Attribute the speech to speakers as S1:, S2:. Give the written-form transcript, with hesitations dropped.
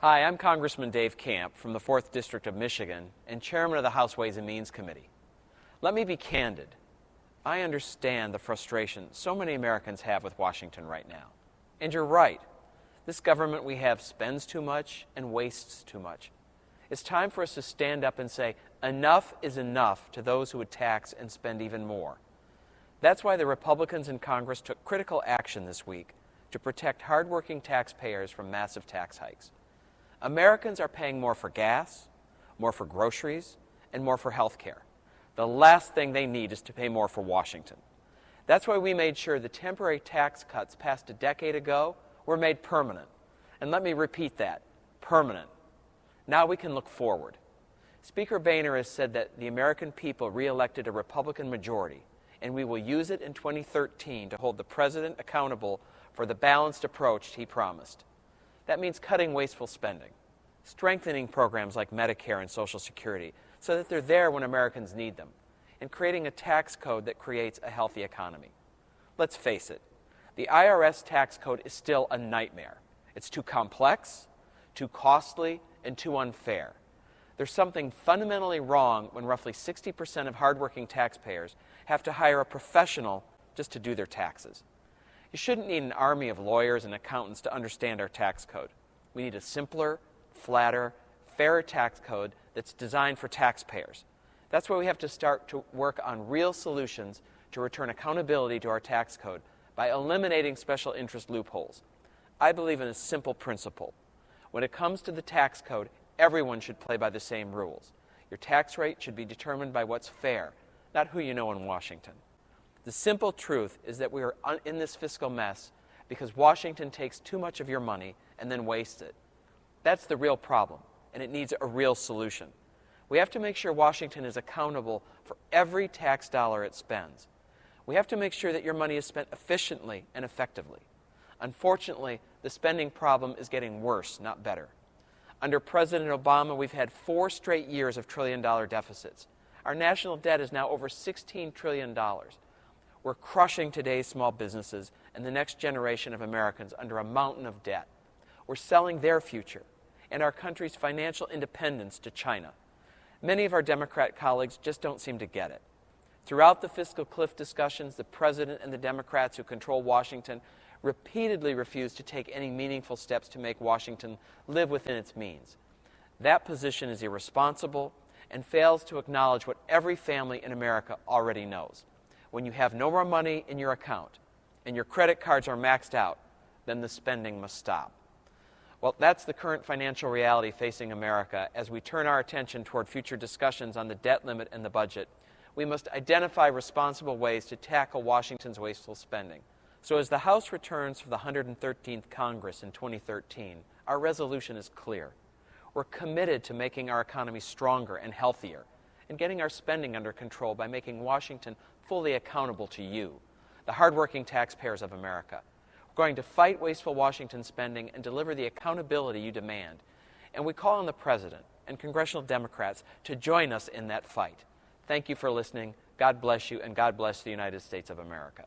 S1: Hi, I'm Congressman Dave Camp from the 4th District of Michigan and Chairman of the House Ways and Means Committee. Let me be candid. I understand the frustration so many Americans have with Washington right now. And you're right. This government we have spends too much and wastes too much. It's time for us to stand up and say, enough is enough to those who would tax and spend even more. That's why the Republicans in Congress took critical action this week to protect hardworking taxpayers from massive tax hikes. Americans are paying more for gas, more for groceries, and more for health care. The last thing they need is to pay more for Washington. That's why we made sure the temporary tax cuts passed a decade ago were made permanent. And let me repeat that, permanent. Now we can look forward. Speaker Boehner has said that the American people re-elected a Republican majority, and we will use it in 2013 to hold the president accountable for the balanced approach he promised. That means cutting wasteful spending, strengthening programs like Medicare and Social Security so that they're there when Americans need them, and creating a tax code that creates a healthy economy. Let's face it, the IRS tax code is still a nightmare. It's too complex, too costly, and too unfair. There's something fundamentally wrong when roughly 60% of hardworking taxpayers have to hire a professional just to do their taxes. You shouldn't need an army of lawyers and accountants to understand our tax code. We need a simpler, flatter, fairer tax code that's designed for taxpayers. That's why we have to start to work on real solutions to return accountability to our tax code by eliminating special interest loopholes. I believe in a simple principle. When it comes to the tax code, everyone should play by the same rules. Your tax rate should be determined by what's fair, not who you know in Washington. The simple truth is that we are in this fiscal mess because Washington takes too much of your money and then wastes it. That's the real problem, and it needs a real solution. We have to make sure Washington is accountable for every tax dollar it spends. We have to make sure that your money is spent efficiently and effectively. Unfortunately, the spending problem is getting worse, not better. Under President Obama, we've had 4 straight years of trillion-dollar deficits. Our national debt is now over $16 trillion. We're crushing today's small businesses and the next generation of Americans under a mountain of debt. We're selling their future and our country's financial independence to China. Many of our Democrat colleagues just don't seem to get it. Throughout the fiscal cliff discussions, the President and the Democrats who control Washington repeatedly refused to take any meaningful steps to make Washington live within its means. That position is irresponsible and fails to acknowledge what every family in America already knows. When you have no more money in your account and your credit cards are maxed out, then the spending must stop. Well, that's the current financial reality facing America. As we turn our attention toward future discussions on the debt limit and the budget, we must identify responsible ways to tackle Washington's wasteful spending. So as the House returns for the 113th Congress in 2013, our resolution is clear. We're committed to making our economy stronger and healthier and getting our spending under control by making Washington fully accountable to you, the hardworking taxpayers of America. We're going to fight wasteful Washington spending and deliver the accountability you demand. And we call on the President and congressional Democrats to join us in that fight. Thank you for listening. God bless you, and God bless the United States of America.